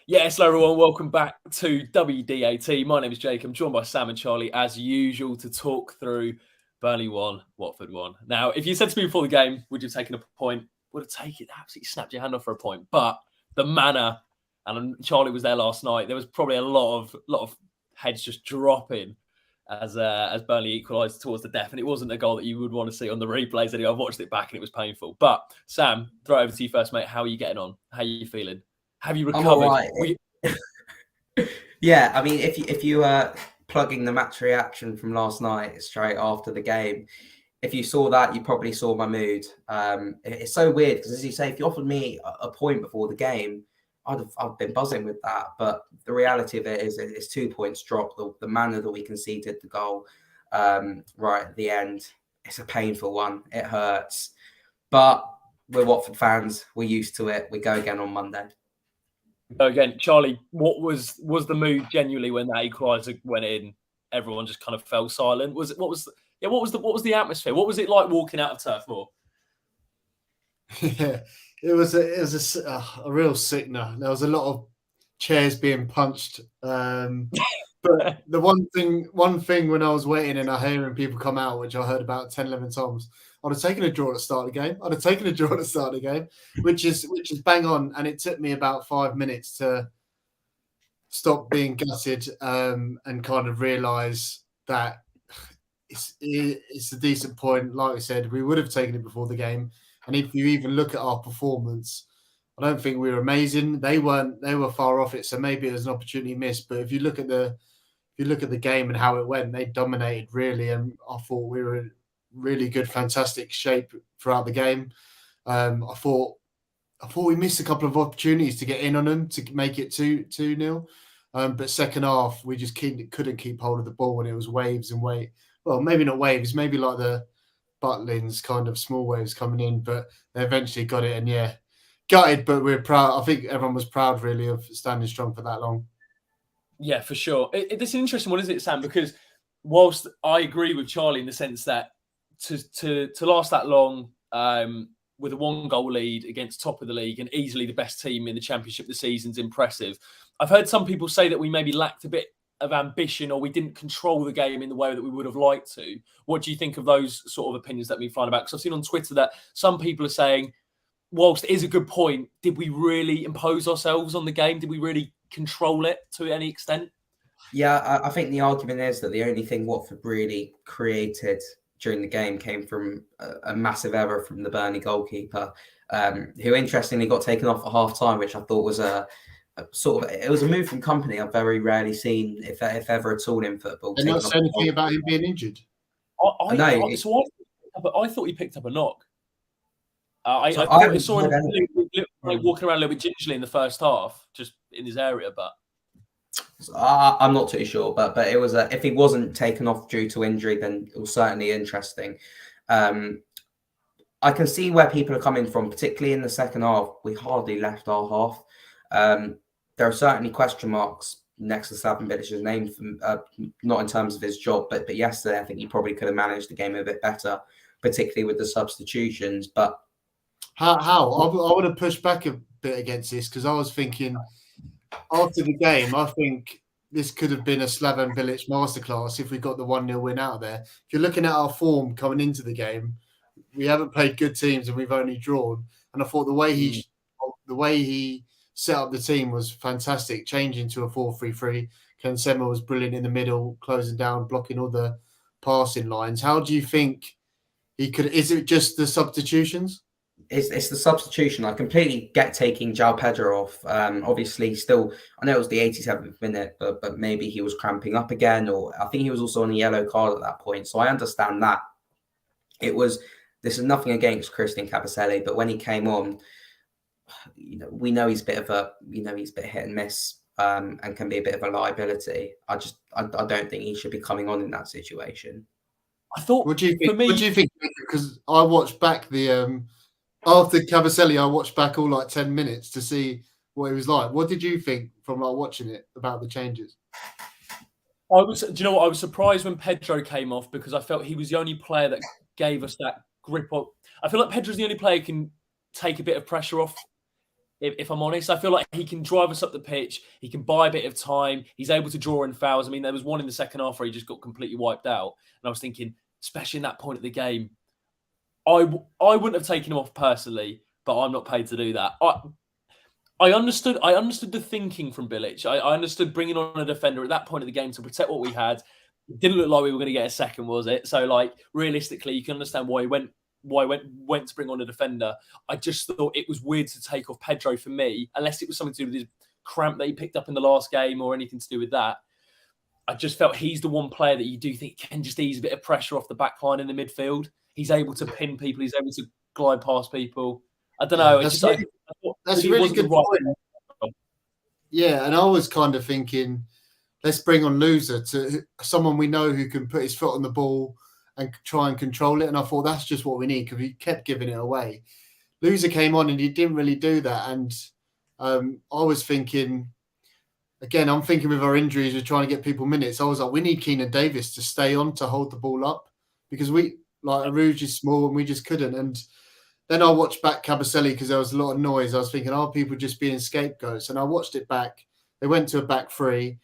Yes, hello everyone. Welcome back to WD18. My name is Jake. I'm joined by Sam and Charlie as usual to talk through Burnley 1, Watford 1. Now, if you said to me before the game, would you have taken a point? Would have taken absolutely snapped your hand off for a point. But the manner, and Charlie was there last night, there was probably a lot of heads just dropping as Burnley equalised towards the death. And it wasn't a goal that you would want to see on the replays anyway. I've watched it back and it was painful. But Sam, throw it over to you first, mate. How are you getting on? How are you feeling? Have you recovered? I'm all right. Yeah, I mean, if you are plugging the match reaction from last night straight after the game, if you saw that, you probably saw my mood. It's so weird because, as you say, if you offered me a point before the game, I've been buzzing with that. But the reality of it is, it's 2 points dropped. The manner that we conceded the goal right at the end, it's a painful one. It hurts, but we're Watford fans. We're used to it. We go again on Monday. Again, Charlie, what was the mood genuinely when that equaliser went in? Everyone just kind of fell silent. What was the atmosphere? What was it like walking out of Turf Moor? Yeah, it was a real sickener. There was a lot of chairs being punched. But the one thing when I was waiting and I hearing people come out, which I heard about 10, 11 times, I'd have taken a draw at the start of the game. Which is bang on. And it took me about 5 minutes to stop being gutted and kind of realise that it's a decent point. Like I said, we would have taken it before the game. And if you even look at our performance, I don't think we were amazing. They were far off it. So maybe it was an opportunity missed. But if you look at the game and how it went, they dominated really, and I thought we were in really good, fantastic shape throughout the game. I thought we missed a couple of opportunities to get in on them to make it 2-0. But second half, we just couldn't keep hold of the ball, and it was waves and wait. Well, maybe not waves, maybe like the Butlins kind of small waves coming in, but they eventually got it. And yeah, gutted, but we're proud. I think everyone was proud really of standing strong for that long. Yeah, for sure. It's an interesting one, isn't it, Sam? Because whilst I agree with Charlie in the sense that to last that long with a 1-goal lead against top of the league and easily the best team in the Championship this season's impressive. I've heard some people say that we maybe lacked a bit of ambition or we didn't control the game in the way that we would have liked to. What do you think of those sort of opinions that have been flying about? Because I've seen on Twitter that some people are saying, whilst it is a good point, did we really impose ourselves on the game? Did we really control it to any extent? Yeah, I think the argument is that the only thing Watford really created during the game came from a massive error from the Burnley goalkeeper, who interestingly got taken off at half time, which I thought was it was a move from company I've very rarely seen, if ever at all, in football. They're not saying anything about him being injured. I thought he picked up a knock. I saw him walking around a little bit gingerly in the first half, just in his area, but I'm not too sure. But it was if he wasn't taken off due to injury, then it was certainly interesting. I can see where people are coming from, particularly in the second half. We hardly left our half. There are certainly question marks next to Slaven Bilic's name, not in terms of his job, but yesterday I think he probably could have managed the game a bit better, particularly with the substitutions. But how I would have pushed back a bit against this, because I was thinking after the game, I think this could have been a Slaven Bilic masterclass if we got the 1-0 win out of there. If you're looking at our form coming into the game, we haven't played good teams and we've only drawn. And I thought the way he set up the team was fantastic, changing to a 4-3-3. Kansema was brilliant in the middle, closing down, blocking all the passing lines. How do you think he could? Is it just the substitutions? It's the substitution. I completely get taking João Pedro off. Obviously, still, I know it was the 87th minute, but maybe he was cramping up again, or I think he was also on a yellow card at that point. So I understand that. This is nothing against Christian Kabasele, but when he came on, we know he's a bit hit and miss, and can be a bit of a liability. I don't think he should be coming on in that situation. I thought. What do you think? Because I watched back the after Kabasele, I watched back all like 10 minutes to see what it was like. What did you think from watching it about the changes? Do you know what? I was surprised when Pedro came off, because I felt he was the only player that gave us that grip. I feel like Pedro's the only player who can take a bit of pressure off If I'm honest, I feel like he can drive us up the pitch. He can buy a bit of time. He's able to draw in fouls. I mean, there was one in the second half where he just got completely wiped out. And I was thinking, especially in that point of the game, I wouldn't have taken him off personally, but I'm not paid to do that. I understood the thinking from Bilic. I understood bringing on a defender at that point of the game to protect what we had. It didn't look like we were going to get a second, was it? So, like, realistically, you can understand why he went to bring on a defender. I just thought it was weird to take off Pedro for me, unless it was something to do with his cramp that he picked up in the last game or anything to do with that. I just felt he's the one player that you do think can just ease a bit of pressure off the back line in the midfield. He's able to pin people. He's able to glide past people. I don't know. That's a really good point. Yeah, and I was kind of thinking, let's bring on Loser, to someone we know who can put his foot on the ball and try and control it. And I thought that's just what we need, because he kept giving it away. Loser came on and he didn't really do that. And I was thinking, again, I'm thinking with our injuries, we're trying to get people minutes. I was like, we need Keenan Davis to stay on to hold the ball up, because Arouge is small and we just couldn't. And then I watched back Kabasele because there was a lot of noise. I was thinking, are people just being scapegoats? And I watched it back. They went to a back three.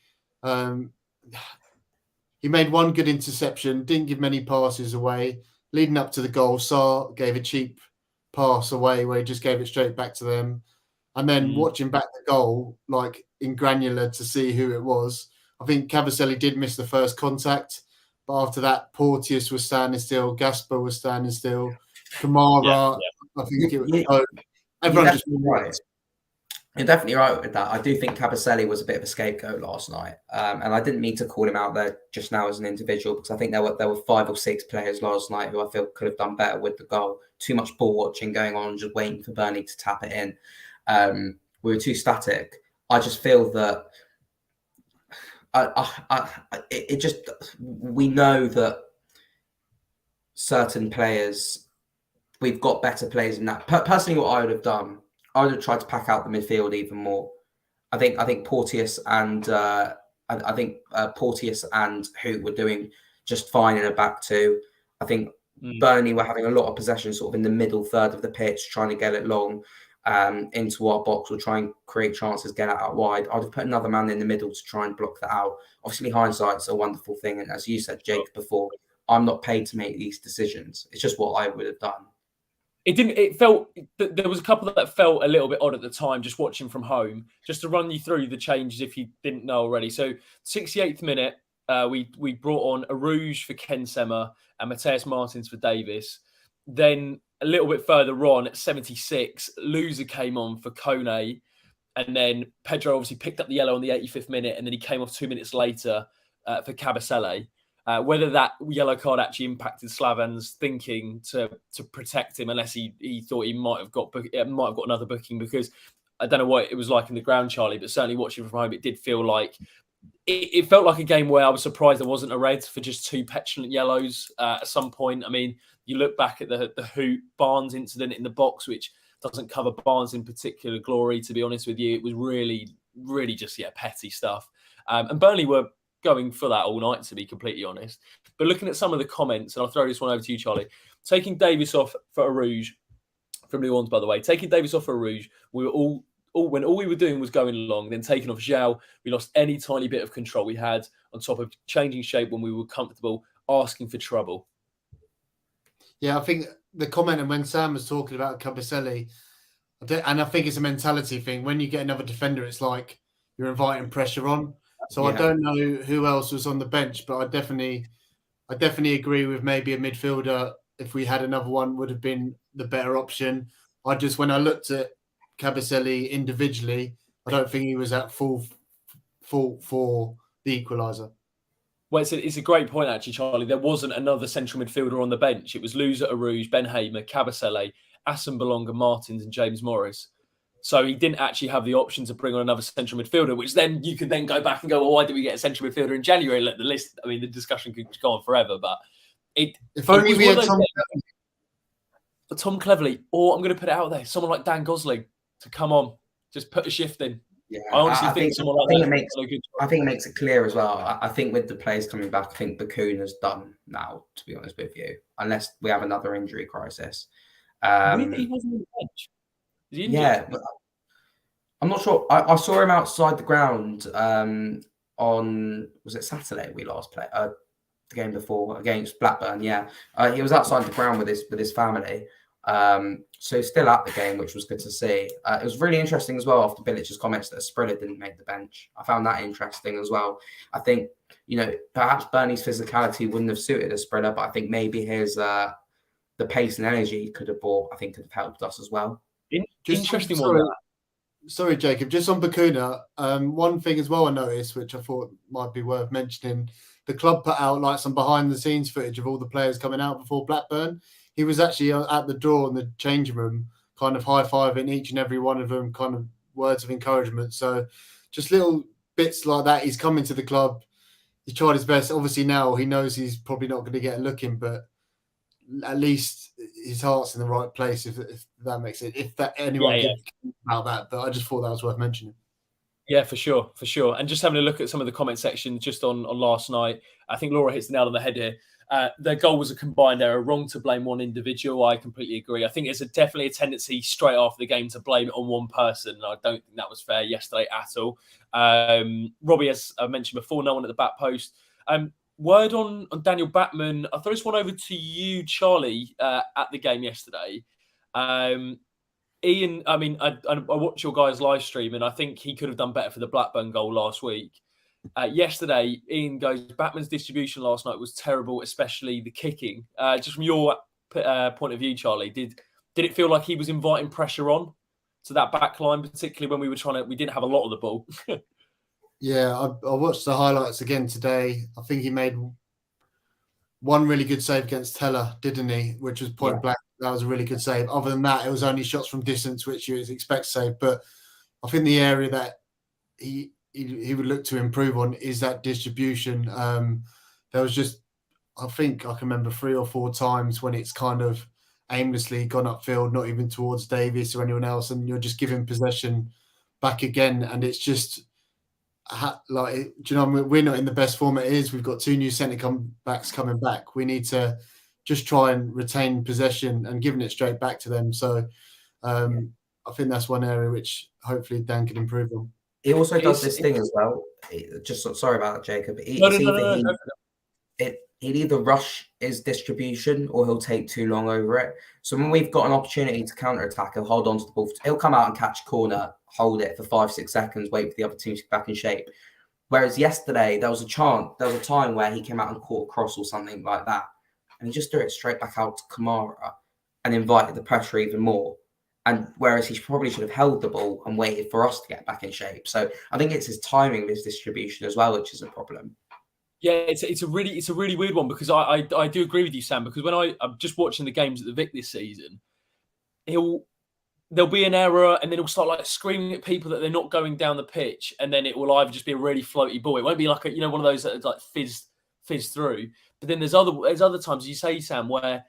He made one good interception, didn't give many passes away. Leading up to the goal, Sarr gave a cheap pass away where he just gave it straight back to them. And then watching back the goal, like in granular to see who it was, I think Kabasele did miss the first contact. But after that, Porteous was standing still, Gasper was standing still, Kamara, I think it was. Everyone just right. You're definitely right with that. I do think Kabasele was a bit of a scapegoat last night, and I didn't mean to call him out there just now as an individual, because I think there were 5 or 6 players last night who I feel could have done better with the goal. Too much ball watching going on, just waiting for Burnley to tap it in. We were too static. I just feel that we know that certain players, we've got better players than that. Personally, what I would have done, I would have tried to pack out the midfield even more. I think Porteous and Porteous and Hoot were doing just fine in a back two. I think Burnley were having a lot of possession sort of in the middle third of the pitch, trying to get it long into our box or try and create chances, get it out wide. I'd have put another man in the middle to try and block that out. Obviously, hindsight's a wonderful thing. And as you said, Jake, before, I'm not paid to make these decisions. It's just what I would have done. It felt there was a couple that felt a little bit odd at the time, just watching from home. Just to run you through the changes if you didn't know already. So 68th minute, we brought on Arouge for Ken Sema and Mateus Martins for Davis. Then a little bit further on at 76, Loser came on for Kone. And then Pedro obviously picked up the yellow on the 85th minute, and then he came off 2 minutes later for Kabasele. Whether that yellow card actually impacted Slavan's thinking to protect him, unless he thought he might have got another booking, because I don't know what it was like in the ground, Charlie, but certainly watching from home, it did feel like it felt like a game where I was surprised there wasn't a red for just 2 petulant yellows at some point. I mean, you look back at the Hoot Barnes incident in the box, which doesn't cover Barnes in particular glory, to be honest with you. It was really, really just petty stuff, and Burnley were going for that all night, to be completely honest. But looking at some of the comments, and I'll throw this one over to you, Charlie, taking Davis off for Arouge, from New Orleans, by the way, taking Davis off for Arouge, we were when all we were doing was going along, then taking off João, we lost any tiny bit of control we had, on top of changing shape when we were comfortable, asking for trouble. Yeah, I think the comment, and when Sam was talking about Kabasele, and I think it's a mentality thing. When you get another defender, it's like you're inviting pressure on. So I don't know who else was on the bench, but I definitely agree with maybe a midfielder, if we had another one, would have been the better option. When I looked at Kabasele individually, I don't think he was at full for the equaliser. Well, it's a great point, actually, Charlie. There wasn't another central midfielder on the bench. It was Loser, Arouge, Ben Hamer, Kabasele, Assembalonga, Martins, and James Morris. So he didn't actually have the option to bring on another central midfielder, which then you could then go back and go, well, why did we get a central midfielder in January? Let the list. I mean, the discussion could go on forever, but if only we had Tom Cleverley, or I'm going to put it out there, someone like Dan Gosling to come on, just put a shift in. Yeah, I honestly think someone like that. I think it makes it clear as well. I think with the players coming back, I think Bakuna's done now, to be honest with you, unless we have another injury crisis. He wasn't on the bench. Is he injured? Yeah, I'm not sure. I saw him outside the ground on, was it Saturday we last played? The game before against Blackburn. Yeah, he was outside the ground with his family. So he's still at the game, which was good to see. It was really interesting as well after Bilic's comments that Sprilla didn't make the bench. I found that interesting as well. I think, perhaps Burnley's physicality wouldn't have suited Sprilla, but I think maybe his the pace and energy he could have brought, I think, could have helped us as well. Interesting one. Sorry, Jacob. Just on Bacuna, one thing as well I noticed, which I thought might be worth mentioning, the club put out like some behind-the-scenes footage of all the players coming out before Blackburn. He was actually at the door in the changing room, kind of high-fiving each and every one of them, kind of words of encouragement. So just little bits like that. He's coming to the club. He tried his best. Obviously now he knows he's probably not going to get a look in, but at least his heart's in the right place, if that makes it. If that anyone can about that, but I just thought that was worth mentioning. Yeah, for sure. And just having a look at some of the comment section just on last night, I think Laura hits the nail on the head here. Their goal was a combined error. Wrong to blame one individual. I completely agree. I think there's definitely a tendency straight after the game to blame it on one person. I don't think that was fair yesterday at all. Robbie, as I mentioned before, no one at the back post. Word on Daniel Batman. I'll throw this one over to you, Charlie, at the game yesterday. Ian, I mean, I watched your guys' live stream, and I think he could have done better for the Blackburn goal last week. Yesterday, Ian goes, Batman's distribution last night was terrible, especially the kicking. Just from your point of view, Charlie, did it feel like he was inviting pressure on to that back line, particularly when we didn't have a lot of the ball? Yeah, I watched the highlights again today. I think he made one really good save against Teller, didn't he? Which was point blank. That was a really good save. Other than that, it was only shots from distance, which you expect to save. But I think the area that he would look to improve on is that distribution. There was just, I think I can remember 3 or 4 times when it's kind of aimlessly gone upfield, not even towards Davies or anyone else, and you're just giving possession back again. And it's just like, do you know, we're not in the best form it is. We've got 2 new centre backs coming back. We need to just try and retain possession and giving it straight back to them. So I think that's one area which hopefully Dan can improve on. He also does this thing as well. Sorry about that, Jacob. He'd either rush his distribution or he'll take too long over it. So when we've got an opportunity to counter-attack, he'll hold on to the ball. He'll come out and catch a corner, hold it for 5-6 seconds, wait for the other team to get back in shape. Whereas yesterday, there was a time where he came out and caught a cross or something like that. And he just threw it straight back out to Kamara and invited the pressure even more. And whereas he probably should have held the ball and waited for us to get back in shape. So I think it's his timing of his distribution as well, which is a problem. Yeah, it's a really weird one, because I do agree with you, Sam, because when I'm just watching the games at the Vic this season, there'll be an error and then he'll start like screaming at people that they're not going down the pitch, and then it will either just be a really floaty ball. It won't be like one of those that like fizz through. But then there's other times, you say, Sam, where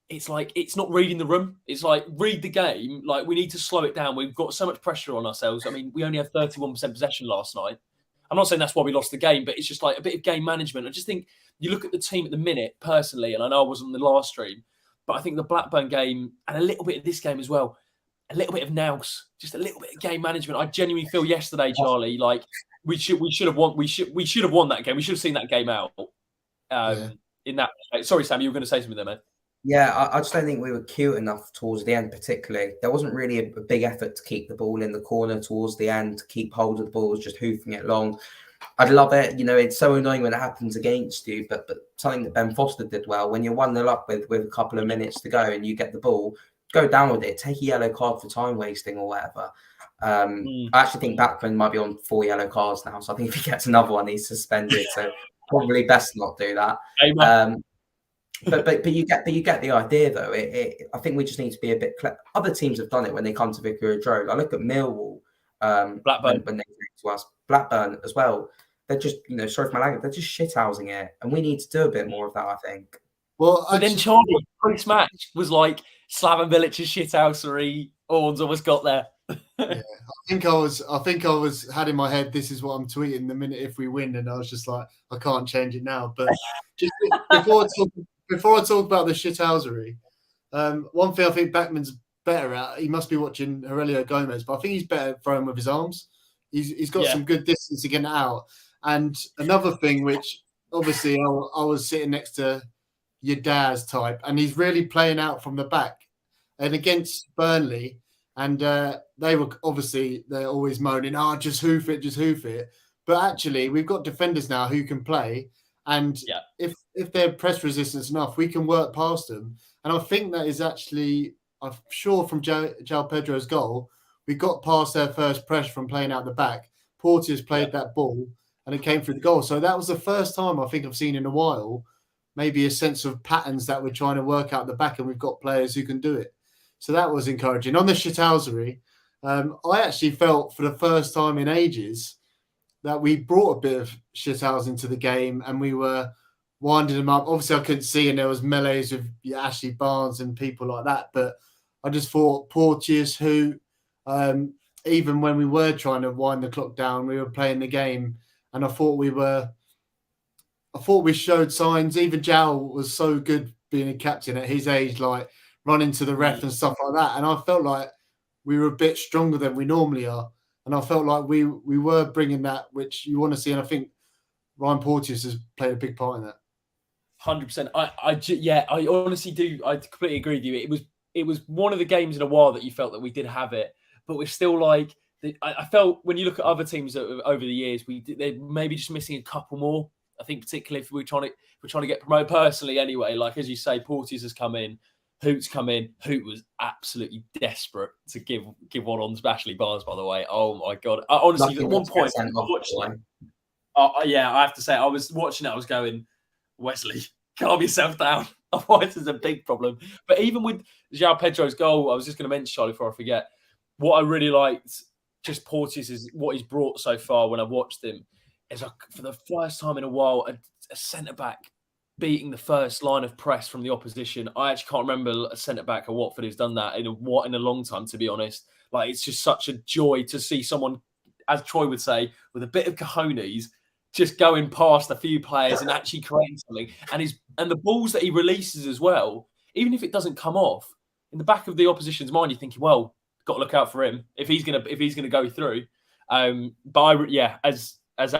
it's like it's not reading the room. It's like, read the game. Like, we need to slow it down. We've got so much pressure on ourselves. I mean, we only had 31% possession last night. I'm not saying that's why we lost the game, but it's just like a bit of game management. I just think you look at the team at the minute, personally, and I know I wasn't on the last stream, but I think the Blackburn game and a little bit of this game as well, a little bit of nous, just a little bit of game management. I genuinely feel yesterday, Charlie, like we should have won that game. We should have seen that game out. In that, sorry, Sam, you were going to say something there, man. Yeah, I just don't think we were cute enough towards the end, particularly. There wasn't really a big effort to keep the ball in the corner towards the end, to keep hold of the ball, just hoofing it long. I'd love it. It's so annoying when it happens against you, but something that Ben Foster did well, when you're 1-0 up with a couple of minutes to go and you get the ball, go down with it. Take a yellow card for time wasting or whatever. I actually think Blackburn might be on 4 yellow cards now, so I think if he gets another one, he's suspended. So probably best not do that. But you get the idea, though. I think we just need to be a bit clever. Other teams have done it when they come to Vicarage Road. I look at Millwall, Blackburn, when they come to us, Blackburn as well. They're just, sorry for my language, they're just shithousing it, and we need to do a bit more of that, I think. Well, but then Charlie post-match was like, Slaven Bilic's shithousery. Orns almost got there. Yeah, I think I was had in my head, this is what I'm tweeting the minute if we win, and I was just like, I can't change it now. But just before I talk about the shithousery, one thing I think Backman's better at. He must be watching Aurelio Gomez, but I think he's better at throwing with his arms. He's got some good distance to get it out. And another thing, which obviously I was sitting next to your dad's type, and he's really playing out from the back. And against Burnley, and they were obviously, they're always moaning, just hoof it. But actually, we've got defenders now who can play. And if they're press resistant enough, we can work past them. And I think that is actually, I'm sure from João Pedro's goal, we got past their first pressure from playing out the back. Porteous played that ball and it came through the goal. So that was the first time I think I've seen in a while, maybe a sense of patterns that we're trying to work out the back, and we've got players who can do it. So that was encouraging. On the shithousery, I actually felt for the first time in ages that we brought a bit of shithhouse into the game and we were winding them up. Obviously, I couldn't see, and there was melees with Ashley Barnes and people like that. But I just thought Porteous, who even when we were trying to wind the clock down, we were playing the game, and I thought we showed signs. Even João was so good being a captain at his age, like running to the ref and stuff like that. And I felt like we were a bit stronger than we normally are. And I felt like we were bringing that, which you want to see. And I think Ryan Porteous has played a big part in that. 100%. I honestly do. I completely agree with you. It was one of the games in a while that you felt that we did have it, but we're still like, I felt when you look at other teams over the years, they're maybe just missing a couple more. I think particularly if we're trying to get promoted personally anyway, like as you say, Porteous has come in, Hoot's come in. Hoot was absolutely desperate to give one on to Ashley Barnes, by the way. Oh my God. Honestly, at one point, I have to say, I was watching it, I was going, Wesley, calm yourself down. Otherwise, there's a big problem. But even with João Pedro's goal, I was just going to mention, Charlie, before I forget, what I really liked, just Porteous, is what he's brought so far when I've watched him, is like, for the first time in a while, a centre-back beating the first line of press from the opposition. I actually can't remember a centre-back at Watford who's done that in a long time, to be honest. Like, it's just such a joy to see someone, as Troy would say, with a bit of cojones, just going past a few players and actually creating something. And the balls that he releases as well, even if it doesn't come off, in the back of the opposition's mind, you're thinking, well, got to look out for him if he's gonna go through. As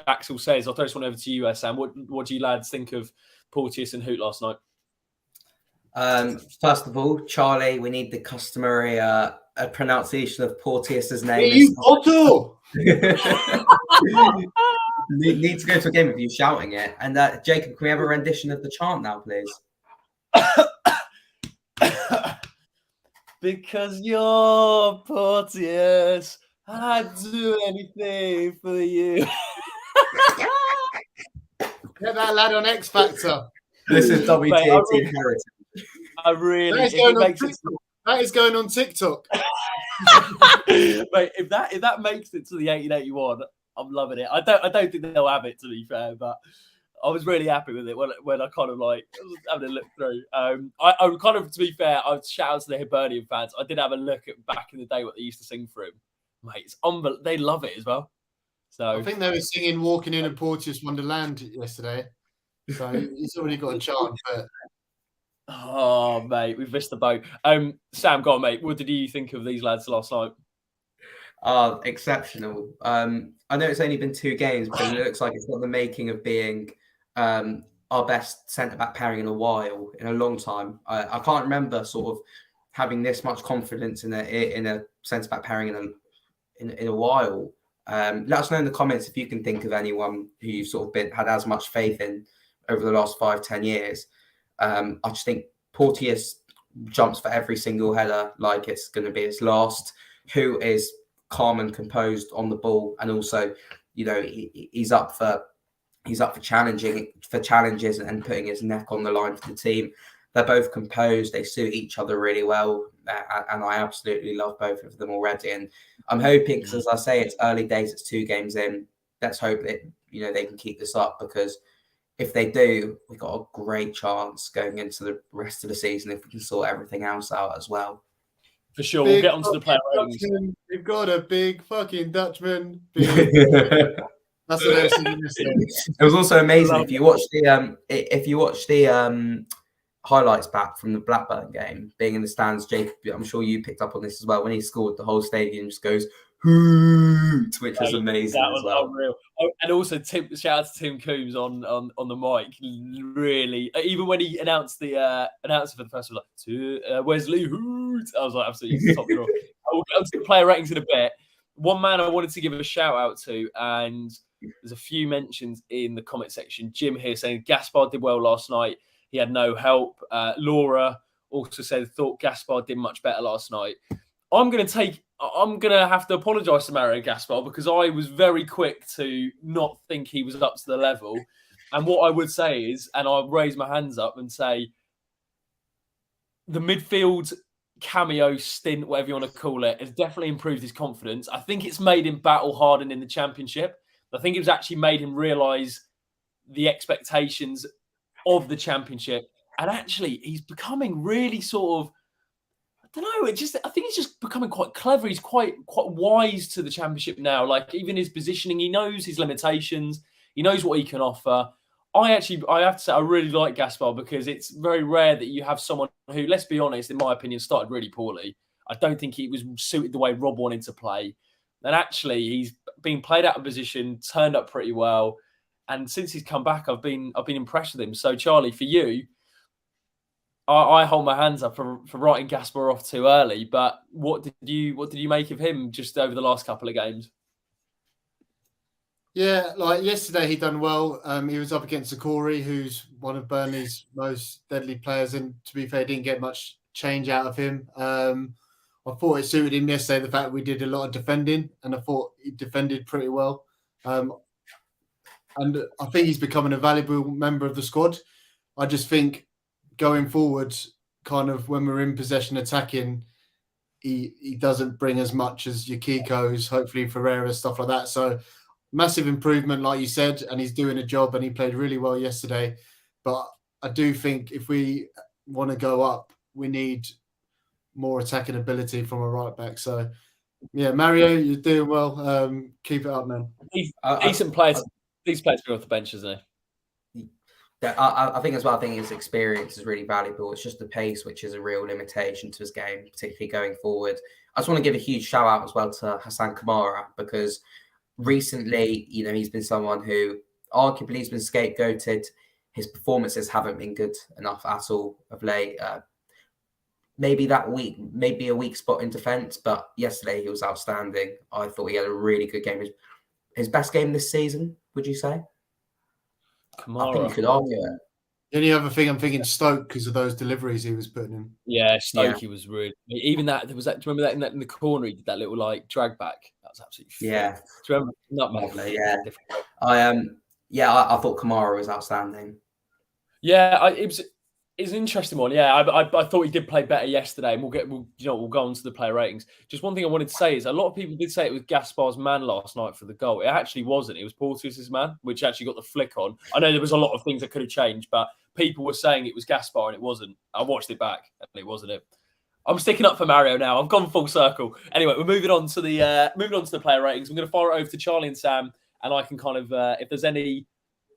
Axel says, I'll throw this one over to you, Sam. What do you lads think of Porteous and Hoot last night? First of all, Charlie, we need the customary pronunciation of Porteous's name. Need to go to a game with you shouting it. And Jacob, can we have a rendition of the chant now, please? Because you're Porteous, I'd do anything for you. Get that lad on X Factor. This is WD18 heritage. That is going on TikTok. Mate, if that makes it to the 1881, I'm loving it. I don't think they'll have it, to be fair, but I was really happy with it when I kind of like was having a look through. I kind of, to be fair, I would shout out to the Hibernian fans. I did have a look at back in the day what they used to sing for him. Mate, it's unbelievable. They love it as well. So I think they were singing "Walking in a Porteous Wonderland" yesterday. So he's already got a chant. But... Oh, mate, we've missed the boat. Sam, go on, mate. What did you think of these lads last night? Exceptional. I know it's only been 2 games, but it looks like it's got the making of being our best centre-back pairing in a long time. I can't remember sort of having this much confidence in a centre-back pairing in a while. Let us know in the comments if you can think of anyone who you've sort of had as much faith in over the last 5-10 years. I just think Porteous jumps for every single header like it's going to be his last. Who is calm and composed on the ball, and also, you know, he's up for challenges and putting his neck on the line for the team. They're both composed. They suit each other really well, and I absolutely love both of them already. And I'm hoping, because as I say, it's early days. It's 2 games in. Let's hope that they can keep this up, because if they do, we've got a great chance going into the rest of the season if we can sort everything else out as well. For sure, we'll get onto the player ratings. We've got a big fucking Dutchman. That's what I was thinking. It was also amazing if you watch the highlights back from the Blackburn game, being in the stands. Jacob, I'm sure you picked up on this as well. When he scored, the whole stadium just goes hoot, which was amazing as well. Unreal. Oh, and also, shout out to Tim Coombs on the mic. Really, even when he announced the announcer for the first one, like Wesley Hoot, I was like, absolutely top draw. We'll get on to the player ratings in a bit. One man I wanted to give a shout out to, and there's a few mentions in the comment section. Jim here saying Gaspard did well last night. He had no help. Laura also said thought Gaspard did much better last night. I'm going to have to apologise to Mario Gaspar because I was very quick to not think he was up to the level. And what I would say is, and I'll raise my hands up and say, the midfield cameo stint, whatever you want to call it, has definitely improved his confidence. I think it's made him battle hardened in the Championship. I think it's actually made him realise the expectations of the Championship. And actually, he's becoming really sort of, I don't know. I think he's just becoming quite clever. He's quite wise to the Championship now. Like even his positioning, he knows his limitations. He knows what he can offer. I have to say, I really like Gaspar because it's very rare that you have someone who, let's be honest, in my opinion, started really poorly. I don't think he was suited the way Rob wanted to play. And actually, he's been played out of position, turned up pretty well. And since he's come back, I've been impressed with him. So, Charlie, for you, I hold my hands up for writing Gaspar off too early. But what did you make of him just over the last couple of games? Yeah, like yesterday he done well. He was up against Zakori, who's one of Burnley's most deadly players, and to be fair, didn't get much change out of him. I thought it suited him yesterday, the fact we did a lot of defending, and I thought he defended pretty well. And I think he's becoming a valuable member of the squad. I just think going forward, kind of when we're in possession attacking, he doesn't bring as much as your Kiko's, hopefully Ferreira, stuff like that. So massive improvement, like you said, and he's doing a job, and he played really well yesterday. But I do think if we want to go up, we need more attacking ability from a right back. So, yeah, Mario, you're doing well. Keep it up, man. Decent players. These players go off the bench, isn't he? Yeah, I think as well. I think his experience is really valuable. It's just the pace, which is a real limitation to his game, particularly going forward. I just want to give a huge shout out as well to Hassan Kamara because recently, he's been someone who arguably has been scapegoated. His performances haven't been good enough at all of late. Maybe a weak spot in defence, but yesterday he was outstanding. I thought he had a really good game. His best game this season, would you say? Kamara. I think you could argue it. The only other thing I'm thinking Stoke because of those deliveries he was putting in. Yeah, Stoke, he was really. Even that, there was that. Do you remember that in the corner? He did that little drag back. That was absolutely. Yeah. Do you remember? Not lovely. Yeah. I thought Kamara was outstanding. Yeah, it's an interesting one. Yeah, I thought he did play better yesterday, and we'll go on to the player ratings. Just one thing I wanted to say is a lot of people did say it was Gaspar's man last night for the goal. It actually wasn't. It was Porteous' man, which actually got the flick on. I know there was a lot of things that could have changed, but people were saying it was Gaspar and it wasn't. I watched it back and it wasn't it. I'm sticking up for Mario now. I've gone full circle. Anyway, we're moving on to the player ratings. I'm going to fire it over to Charlie and Sam, and I can kind of if there's any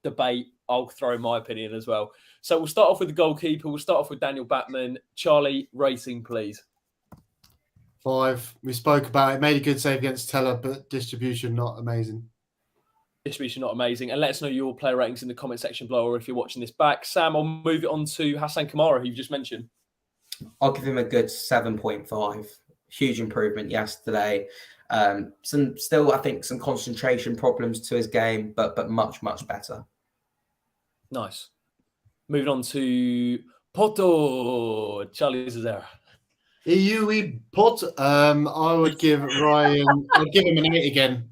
debate, I'll throw my opinion as well. So we'll start off with the goalkeeper. We'll start off with Daniel Batman. Charlie, rating, please. 5. We spoke about it. Made a good save against Teller, but distribution not amazing. Distribution not amazing. And let us know your player ratings in the comment section below, or if you're watching this back. Sam, I'll move it on to Hassan Kamara, who you just mentioned. I'll give him a good 7.5. Huge improvement yesterday. I think some concentration problems to his game, but much, much better. Nice. Moving on to Poto, Charlie Zazzera. EUE Pot. I would give Ryan. I'd give him an 8 again.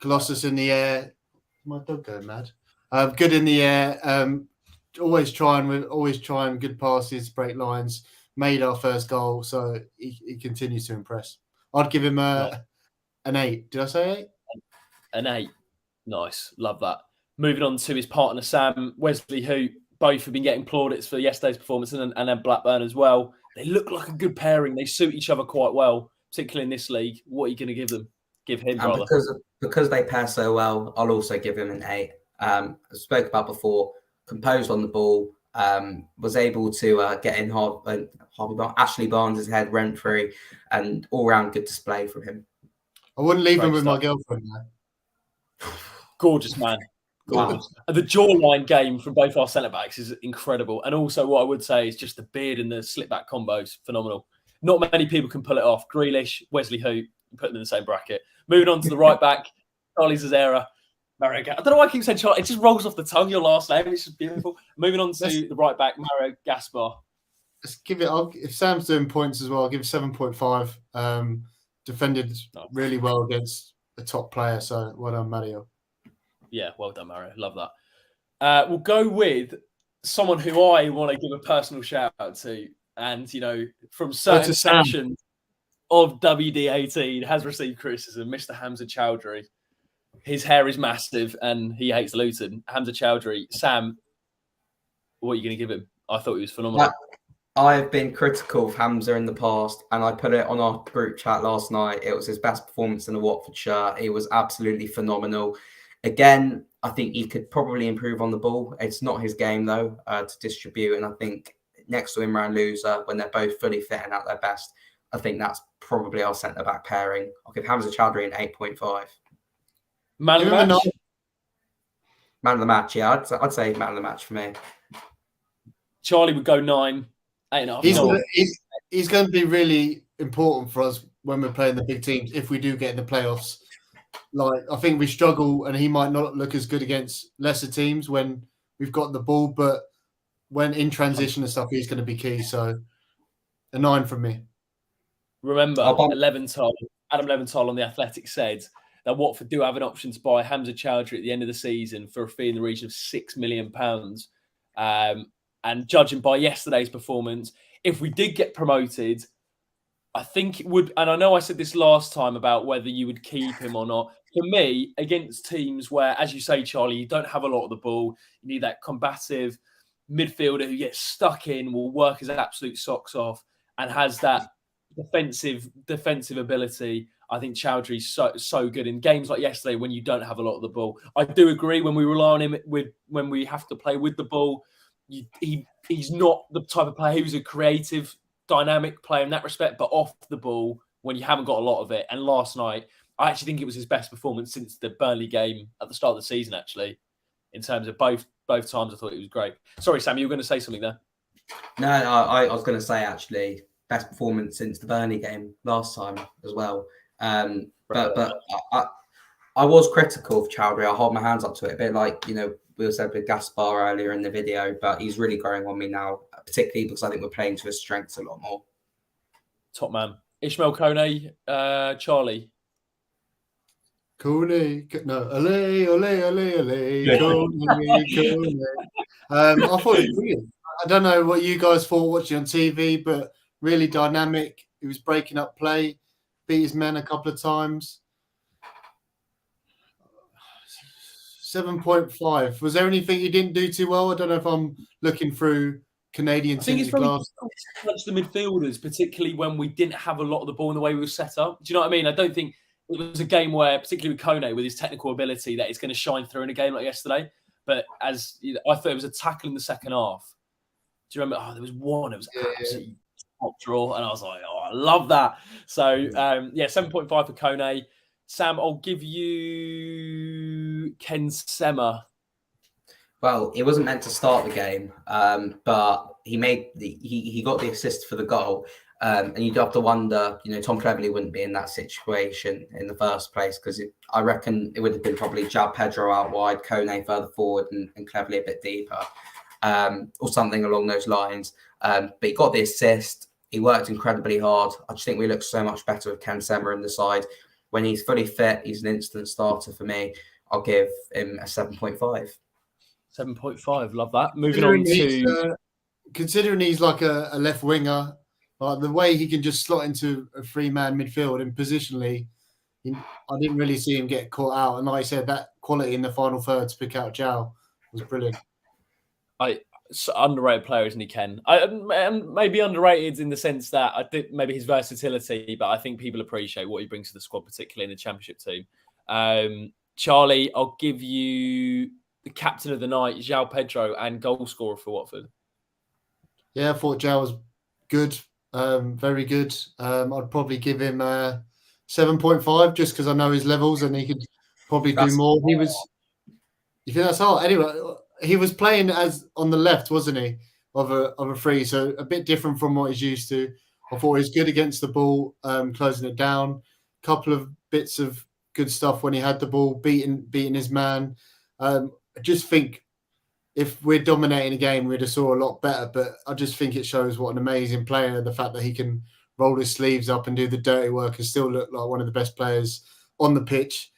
Colossus in the air. My dog going mad. Good in the air. Always trying good passes, break lines. Made our first goal, so he continues to impress. I'd give him an 8. Did I say 8? An 8. Nice. Love that. Moving on to his partner, Sam, Wesley, who both have been getting plaudits for yesterday's performance and then Blackburn as well. They look like a good pairing. They suit each other quite well, particularly in this league. What are you going to give them? Give him, and rather. Because they pair so well, I'll also give him an 8. I spoke about before, composed on the ball, was able to get in Ashley Barnes' head rent free, and all round good display from him. I wouldn't leave Great him with my stuff. girlfriend now. Gorgeous man. Gorgeous. And the jawline game from both our centre backs is incredible. And also, what I would say is just the beard and the slip back combos, phenomenal. Not many people can pull it off. Grealish, Wesley Hoop, put them in the same bracket. Moving on to the right back, Charlie Zazzera. I don't know why I keep saying Charlie. It just rolls off the tongue, your last name. It's just beautiful. Moving on to the right back, Mario Gaspar. Let's give it. If Sam's doing points as well, I'll give 7.5. Defended really well against a top player. So well done, Mario. Yeah, well done, Mario. Love that. We'll go with someone who I want to give a personal shout out to. And, from certain sections of WD18 has received criticism, Mr. Hamza Chowdhury. His hair is massive and he hates Luton. Hamza Chowdhury. Sam, what are you going to give him? I thought he was phenomenal. I've been critical of Hamza in the past, and I put it on our group chat last night. It was his best performance in the Watford shirt. He was absolutely phenomenal. Again, I think he could probably improve on the ball. It's not his game, though, to distribute. And I think next to Imran Loser, when they're both fully fit and at their best, I think that's probably our centre-back pairing. I'll give Hamza Chowdhury an 8.5. Man of the match? Man of the match, yeah. I'd say man of the match for me. Charlie would go 9, 8.5. He's going to be really important for us when we're playing the big teams, if we do get in the playoffs. I think we struggle, and he might not look as good against lesser teams when we've got the ball, but when in transition and stuff, he's going to be key. So a 9 from me. Remember, Adam Leventhal on The Athletic said that Watford do have an option to buy Hamza Chowdhury at the end of the season for a fee in the region of £6 million. And judging by yesterday's performance, if we did get promoted, I think it would, and I know I said this last time about whether you would keep him or not. For me, against teams where, as you say, Charlie, you don't have a lot of the ball, you need that combative midfielder who gets stuck in, will work his absolute socks off, and has that defensive ability. I think Chowdhury's so good in games like yesterday when you don't have a lot of the ball. I do agree when we rely on him when we have to play with the ball. He's not the type of player who's a creative, dynamic player in that respect, but off the ball when you haven't got a lot of it. And last night, I actually think it was his best performance since the Burnley game at the start of the season, actually, in terms of both times. I thought it was great. Sorry, Sam, you were going to say something there? No, I was going to say, actually, best performance since the Burnley game last time as well. But I was critical of Chowdhury. I hold my hands up to it a bit, like, we said with Gaspar earlier in the video, but he's really growing on me now, particularly because I think we're playing to his strengths a lot more. Top man. Ishmael Kone, Charlie. Kone, no, ole, ole, ole, ole, Kone. I thought it was brilliant. I don't know what you guys thought watching on TV, but really dynamic. He was breaking up play, beat his men a couple of times. 7.5. Was there anything you didn't do too well? I don't know if I'm looking through Canadian tinted glass. The midfielders, particularly when we didn't have a lot of the ball in the way we were set up. Do you know what I mean? I don't think it was a game where, particularly with Kone, with his technical ability, that it's going to shine through in a game like yesterday. But I thought it was a tackle in the second half. Do you remember? Oh, there was one. It was absolutely top draw, and I was like, oh, I love that. So 7.5 for Kone. Sam, I'll give you Ken Sema. Well, he wasn't meant to start the game, but he got the assist for the goal. And you'd have to wonder, Tom Cleverley wouldn't be in that situation in the first place, because I reckon it would have been probably Jab Pedro out wide, Kone further forward, and Cleverley a bit deeper, or something along those lines. But he got the assist. He worked incredibly hard. I just think we look so much better with Ken Sema in the side. When he's fully fit, he's an instant starter for me. I'll give him a 7.5. 7.5, love that. Moving on to... considering he's like a left winger, like the way he can just slot into a three-man midfield and positionally, I didn't really see him get caught out. And like I said, that quality in the final third to pick out Zhao was brilliant. Underrated player, isn't he, Ken? Maybe underrated in the sense that I think maybe his versatility, but I think people appreciate what he brings to the squad, particularly in the Championship team. Charlie, I'll give you the captain of the night, João Pedro, and goal scorer for Watford. Yeah, I thought João was good, very good. I'd probably give him 7.5 just because I know his levels and he could probably do more. You think that's hard? Anyway, he was playing as on the left, wasn't he, of a free, so a bit different from what he's used to. I thought he was good against the ball, closing it down. Couple of bits of good stuff when he had the ball, beating his man. I just think if we're dominating a game, we'd have saw a lot better. But I just think it shows what an amazing player, the fact that he can roll his sleeves up and do the dirty work and still look like one of the best players on the pitch.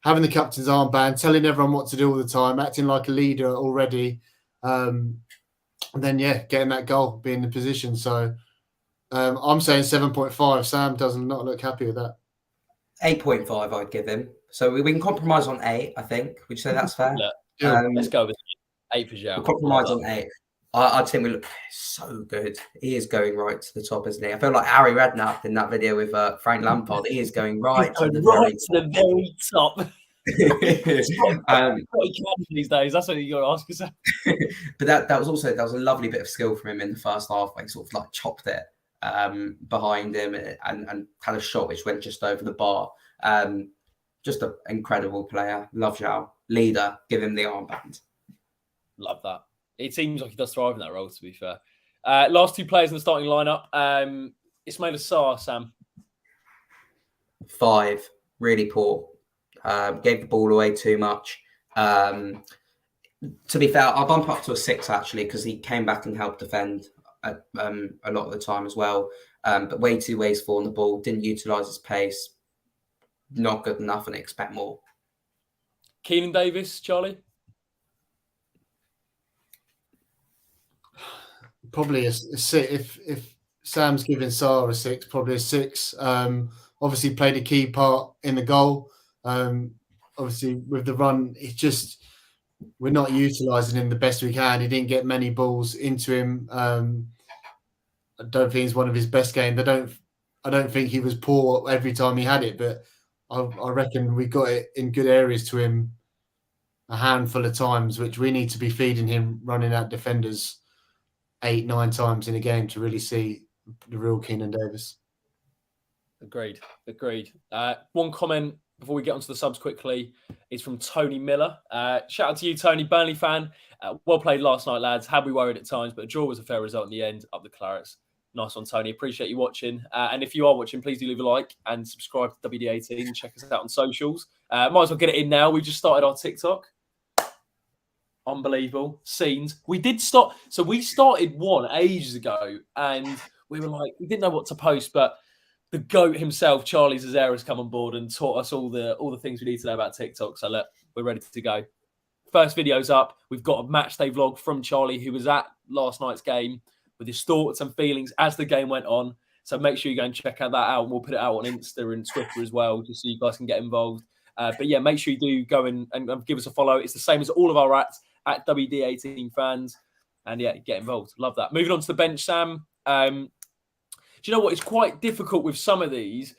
Having the captain's armband, telling everyone what to do all the time, acting like a leader already. And then, getting that goal, being in the position. So I'm saying 7.5. Sam does not look happy with that. 8.5 I'd give him. So we can compromise on 8, I think. Would you say that's fair? Let's go with 8 for João. We'll compromise on 8. I think we look so good. He is going right to the top, isn't he? I feel like Harry Redknapp in that video with Frank Lampard. He is going right to the very top. These days, that's what you got to ask yourself. But that was a lovely bit of skill from him in the first half. He sort of like chopped it behind him and had a shot which went just over the bar. Just an incredible player. Love João. Leader. Give him the armband. Love that. It seems like he does thrive in that role, to be fair. Last 2 players in the starting lineup. Ismaila Sarr, Sam. 5. Really poor. Gave the ball away too much. To be fair, I'll bump up to a 6 actually because he came back and helped defend a lot of the time as well. But way too wasteful on the ball. Didn't utilise his pace. Not good enough and expect more. Keenan Davis, Charlie? Probably a 6. If Sam's giving Sarr a 6, probably a 6. Obviously played a key part in the goal. Obviously with the run, it's just we're not utilising him the best we can. He didn't get many balls into him. I don't think it's one of his best games. I don't think he was poor every time he had it, but I reckon we got it in good areas to him a handful of times, which we need to be feeding him, running at defenders 8-9 times in a game to really see the real Keenan Davis. Agreed. One comment before we get onto the subs quickly is from Tony Miller. Shout out to you, Tony, Burnley fan. Well played last night, lads. Had we worried at times, but a draw was a fair result in the end. Up the Clarets. Nice one, Tony. Appreciate you watching. And if you are watching, please do leave a like and subscribe to WD18 and check us out on socials. Might as well get it in now. We just started our TikTok. Unbelievable. Scenes. We did start. So we started one ages ago and we were like, we didn't know what to post, but the GOAT himself, Charlie Zazzera, has come on board and taught us all the things we need to know about TikTok. So look, we're ready to go. First video's up. We've got a match day vlog from Charlie, who was at last night's game, with his thoughts and feelings as the game went on. So make sure you go and check out that out. And we'll put it out on Insta and Twitter as well, just so you guys can get involved. But yeah, make sure you do go and give us a follow. It's the same as all of our at WD18 fans. And yeah, get involved. Love that. Moving on to the bench, Sam. Do you know what? It's quite difficult with some of these.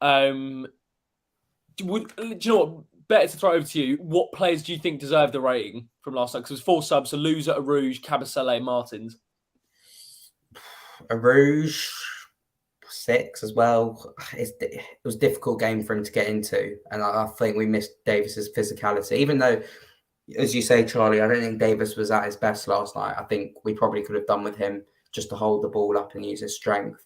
Do you know what? Better to throw over to you. What players do you think deserve the rating from last night? Because it was 4 subs: Aluza, Arouge, Kabasele, Martins. Arouge, 6 as well. It was a difficult game for him to get into. And I think we missed Davis's physicality. Even though, as you say, Charlie, I don't think Davis was at his best last night. I think we probably could have done with him just to hold the ball up and use his strength.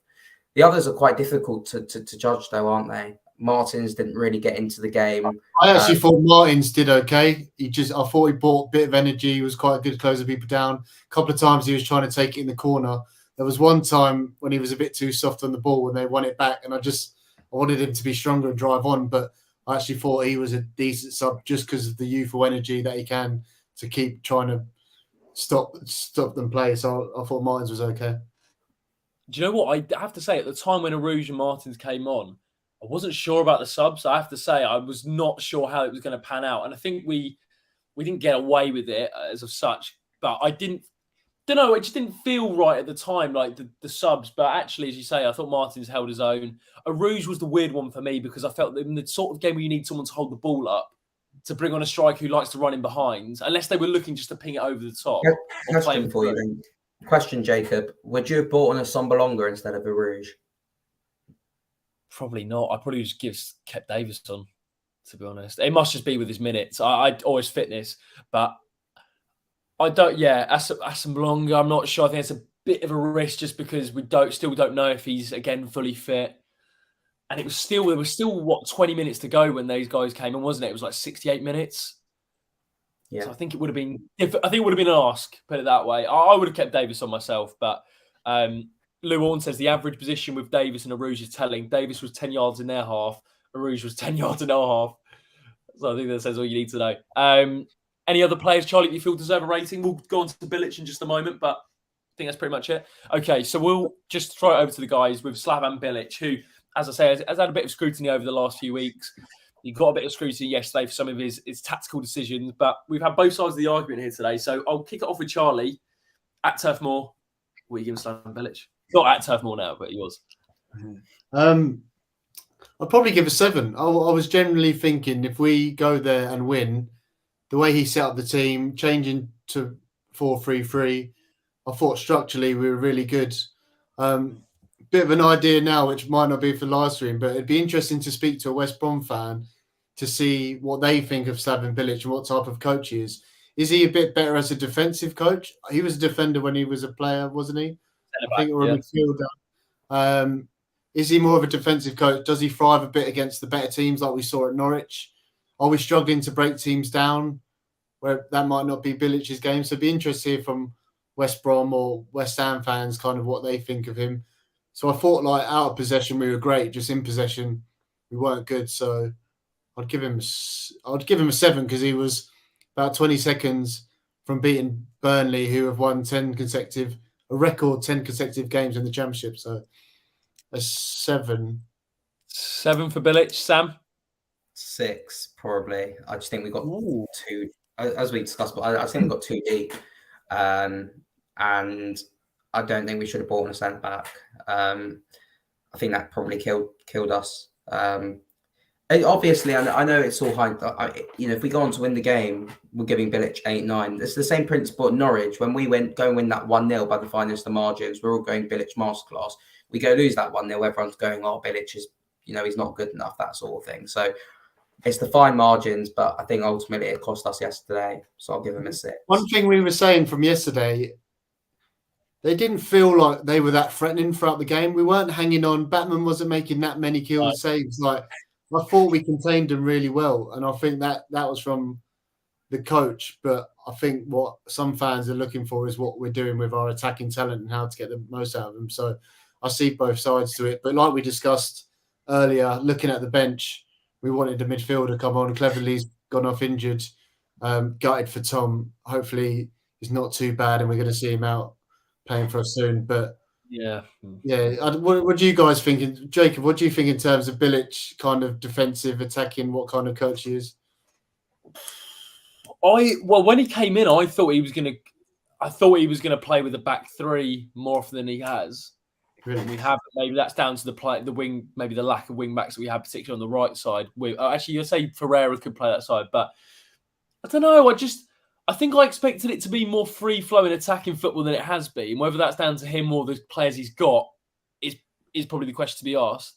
The others are quite difficult to judge, though, aren't they? Martins didn't really get into the game. I actually thought Martins did okay. I thought he brought a bit of energy. He was quite good closing people down. A couple of times he was trying to take it in the corner. There was one time when he was a bit too soft on the ball when they won it back, and I wanted him to be stronger and drive on, but I actually thought he was a decent sub just because of the youthful energy that he can to keep trying to stop them play. So I thought Martins was okay. Do you know what? I have to say, at the time when Arouge and Martins came on, I wasn't sure about the subs. I have to say, I was not sure how it was going to pan out. And I think we didn't get away with it as of such. But I don't know, it just didn't feel right at the time, like the subs. But actually, as you say, I thought Martins held his own. Arouge was the weird one for me because I felt that in the sort of game where you need someone to hold the ball up, to bring on a striker who likes to run in behind, unless they were looking just to ping it over the top. Question for you then. Question, Jacob. Would you have bought on a Sombalonga instead of a Rouge? Probably not. I probably just kept Davis on, to be honest. It must just be with his minutes. I always fitness, but I don't. Yeah, Sombalonga, I'm not sure. I think it's a bit of a risk just because we still don't know if he's again fully fit. And there was still what 20 minutes to go when those guys came in, wasn't it? It was like 68 minutes. Yeah. So I think it would have been. I think it would have been an ask. Put it that way. I would have kept Davis on myself, but Lou Orn says the average position with Davis and Arouge is telling. Davis was 10 yards in their half. Arouge was 10 yards in our half. So I think that says all you need to know. Any other players, Charlie, that you feel deserve a rating? We'll go on to Bilic in just a moment, but I think that's pretty much it. Okay, so we'll just throw it over to the guys with Slavan Bilic, who, as I say, has had a bit of scrutiny over the last few weeks. He got a bit of scrutiny yesterday for some of his tactical decisions, but we've had both sides of the argument here today. So I'll kick it off with Charlie at Turf Moor. What are you giving Slavan Bilic? Not at Turf Moor now, but he was. I'd probably give a 7. I was generally thinking if we go there and win, the way he set up the team, changing to 4-3-3, I thought structurally we were really good. Bit of an idea now, which might not be for live stream, but it'd be interesting to speak to a West Brom fan to see what they think of Slavan Bilic and what type of coach he is. Is he a bit better as a defensive coach? He was a defender when he was a player, wasn't he? I think or a midfielder. Is he more of a defensive coach? Does he thrive a bit against the better teams like we saw at Norwich? Are we struggling to break teams down where that might not be Bilic's game? So it'd be interesting to hear from West Brom or West Ham fans kind of what they think of him. So I thought like out of possession we were great, just in possession we weren't good. So I'd give him a 7 because he was about 20 seconds from beating Burnley, who have won a record 10 consecutive games in the Championship. So a 7. 7 for Bilic. Sam? 6, probably. I just think we got too, as we discussed, but I think we got too deep. And I don't think we should have bought in a centre back. I think that probably killed us. Obviously, I know it's all high. If we go on to win the game, we're giving Bilic 8-9. It's the same principle at Norwich. When we go and win that 1-0 by the finest of margins, we're all going Bilic masterclass. We go lose that 1-0, everyone's going, oh, Bilic is, he's not good enough, that sort of thing. So it's the fine margins, but I think ultimately it cost us yesterday. So I'll give him a 6. One thing we were saying from yesterday, they didn't feel like they were that threatening throughout the game. We weren't hanging on. Batman wasn't making that many kill saves. Like I thought we contained them really well. And I think that was from the coach. But I think what some fans are looking for is what we're doing with our attacking talent and how to get the most out of them. So I see both sides to it. But like we discussed earlier, looking at the bench, we wanted the midfielder to come on. Cleverly's gone off injured, gutted for Tom. Hopefully he's not too bad and we're going to see him out playing for us soon. But yeah. What do you guys think? Jacob, what do you think in terms of Bilic, kind of defensive, attacking, what kind of coach he is? When he came in, I thought he was going to play with a back three more often than he has. Really? We have maybe that's down to the wing, maybe the lack of wing backs that we have, particularly on the right side. Actually, you'll say Ferreira could play that side, but I don't know. I think I expected it to be more free-flowing attacking football than it has been. Whether that's down to him or the players he's got is probably the question to be asked.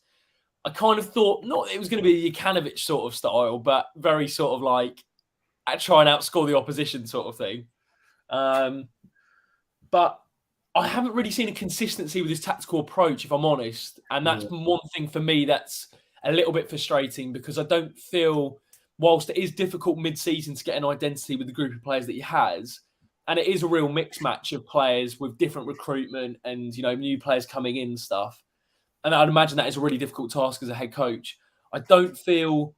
I kind of thought not it was going to be the Jokanovic sort of style, but very sort of like try and outscore the opposition sort of thing. But I haven't really seen a consistency with his tactical approach, if I'm honest. And that's one thing for me that's a little bit frustrating because I don't feel, whilst it is difficult mid-season to get an identity with the group of players that he has, and it is a real mixed match of players with different recruitment and, new players coming in and stuff. And I'd imagine that is a really difficult task as a head coach. I don't feel,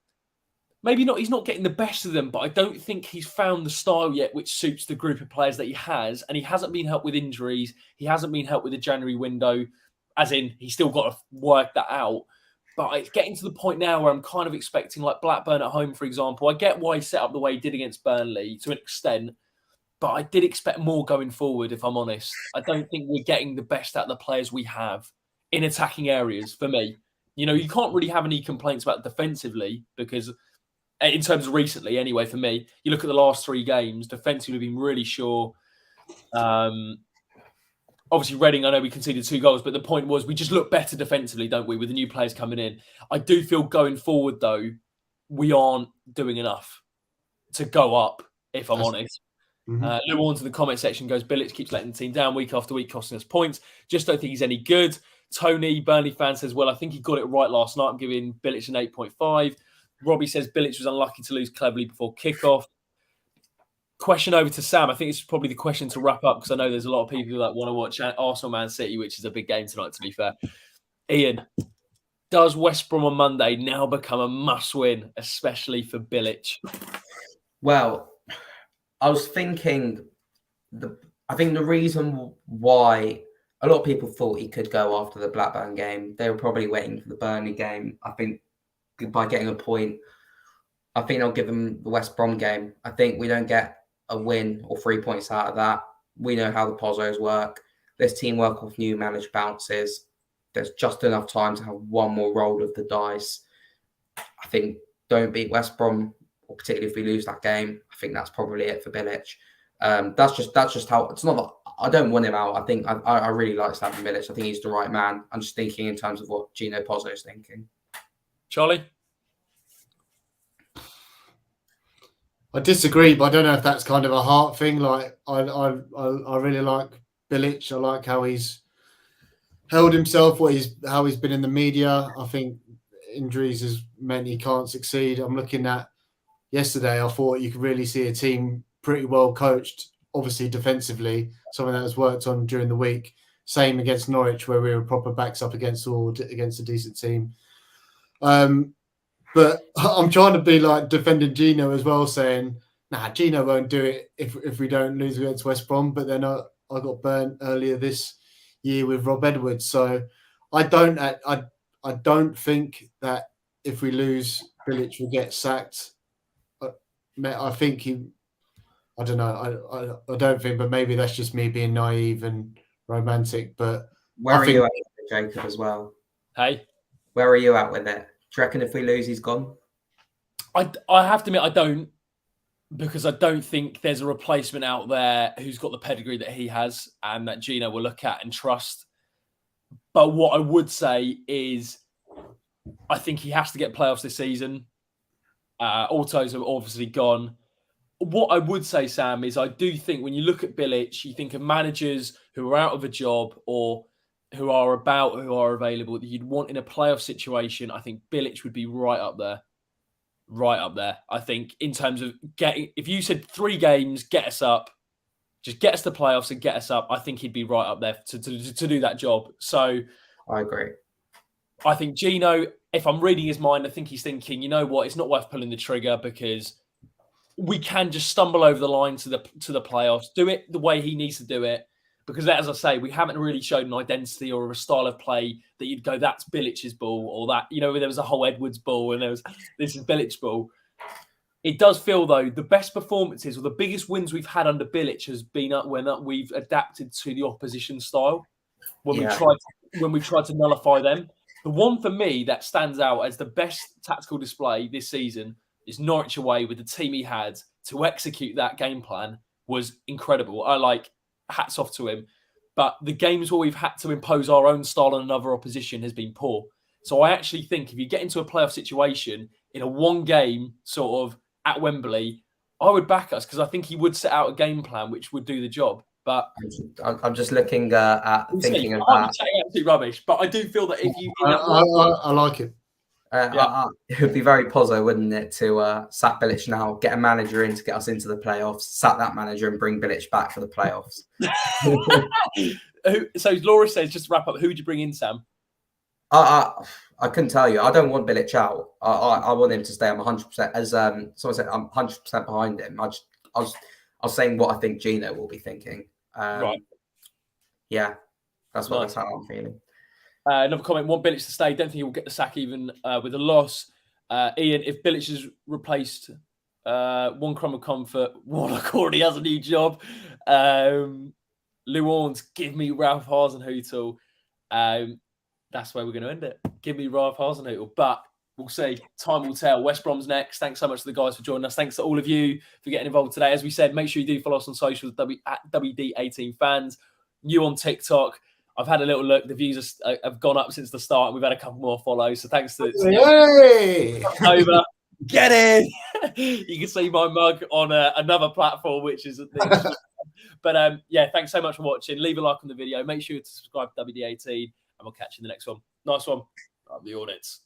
he's not getting the best of them, but I don't think he's found the style yet which suits the group of players that he has. And he hasn't been helped with injuries. He hasn't been helped with the January window, as in he's still got to work that out. But it's getting to the point now where I'm kind of expecting like Blackburn at home, for example. I get why he set up the way he did against Burnley to an extent, but I did expect more going forward, if I'm honest. I don't think we're getting the best out of the players we have in attacking areas for me. You can't really have any complaints about defensively because in terms of recently, anyway, for me. You look at the last 3 games, defensively, we've been really sure. Obviously, Reading, I know we conceded 2 goals, but the point was we just look better defensively, don't we, with the new players coming in. I do feel going forward, though, we aren't doing enough to go up, if I'm honest. Lou Warnes in the comment section goes, Bilic keeps letting the team down week after week, costing us points. Just don't think he's any good. Tony, Burnley fan, says, well, I think he got it right last night. I'm giving Bilic an 8.5. Robbie says Bilic was unlucky to lose cleverly before kickoff. Question over to Sam. I think it's probably the question to wrap up because I know there's a lot of people that want to watch Arsenal Man City, which is a big game tonight, to be fair. Ian, does West Brom on Monday now become a must-win, especially for Bilic? Well, I was thinking, I think the reason why a lot of people thought he could go after the Blackburn game, they were probably waiting for the Burnley game. I think by getting a point, I think I'll give him the West Brom game. I think we don't get a win or 3 points out of that. We know how the Pozzos work. This team work off new managed bounces. There's just enough time to have one more roll of the dice. I think don't beat West Brom, or particularly if we lose that game. I think that's probably it for Bilic. That's just how. It's not that I don't want him out. I think I really like Slaven Bilic. I think he's the right man. I'm just thinking in terms of what Gino Pozzo is thinking. Charlie? I disagree, but I don't know if that's kind of a heart thing. Like I really like Bilic. I like how he's held himself, how he's been in the media. I think injuries has meant he can't succeed. I'm looking at yesterday. I thought you could really see a team pretty well coached, obviously defensively, something that was worked on during the week. Same against Norwich, where we were proper backs up against a decent team. But I'm trying to be like defending Gino as well, saying, nah, Gino won't do it if we don't lose against West Brom. But then I got burnt earlier this year with Rob Edwards. So I don't think that if we lose, Bilic will get sacked. I think I don't know. I don't think, but maybe that's just me being naive and romantic. But where are you at with it, Jacob, as well? Hey? Where are you at with it? Do you reckon if we lose, he's gone? I have to admit, I don't, because I don't think there's a replacement out there who's got the pedigree that he has and that Gino will look at and trust. But what I would say is I think he has to get playoffs this season. Autos are obviously gone. What I would say, Sam, is I do think when you look at Bilic, you think of managers who are out of a job or who are available that you'd want in a playoff situation. I think Bilic would be right up there. Right up there. I think in terms of getting, if you said 3 games, get us up, just get us to playoffs and get us up, I think he'd be right up there to do that job. So I agree. I think Gino, if I'm reading his mind, I think he's thinking, you know what, it's not worth pulling the trigger because we can just stumble over the line to the playoffs, do it the way he needs to do it. Because as I say, we haven't really shown an identity or a style of play that you'd go, that's Bilic's ball, or that, you know, there was a whole Edwards ball and this is Bilic's ball. It does feel, though, the best performances or the biggest wins we've had under Bilic has been when we've adapted to the opposition style, when we tried to nullify them. The one for me that stands out as the best tactical display this season is Norwich away with the team he had to execute that game plan was incredible. Hats off to him. But the games where we've had to impose our own style on another opposition has been poor. So I actually think if you get into a playoff situation in a 1 game sort of at Wembley, I would back us because I think he would set out a game plan which would do the job. But I'm just looking at thinking of that. Absolutely rubbish. But I do feel that if you... I like it. It would be very Pozzo, wouldn't it, to sack Bilic now, get a manager in to get us into the playoffs, sack that manager and bring Bilic back for the playoffs. So Laura says, just to wrap up, who would you bring in, Sam? I couldn't tell you. I don't want Bilic out. I want him to stay. I'm 100%. As someone said, I'm 100% behind him. I was saying what I think Gino will be thinking. Right. Yeah, that's how I'm feeling. Another comment, want Bilic to stay. Don't think he will get the sack even with a loss. Ian, if Bilic is replaced, one crumb of comfort, Warnock already has a new job. Lou Warnes, give me Ralph Hasenhüttl. That's where we're going to end it. Give me Ralph Hasenhüttl. But We'll see. Time will tell. West Brom's next. Thanks so much to the guys for joining us. Thanks to all of you for getting involved today. As we said, make sure you do follow us on socials at WD18 fans. New on TikTok. I've had a little look. The views have gone up since the start, and we've had a couple more follows. So thanks to over. Get in. You can see my mug on another platform, which is. But yeah, thanks so much for watching. Leave a like on the video. Make sure to subscribe to WD18, and we'll catch you in the next one. Nice one. Love the audits.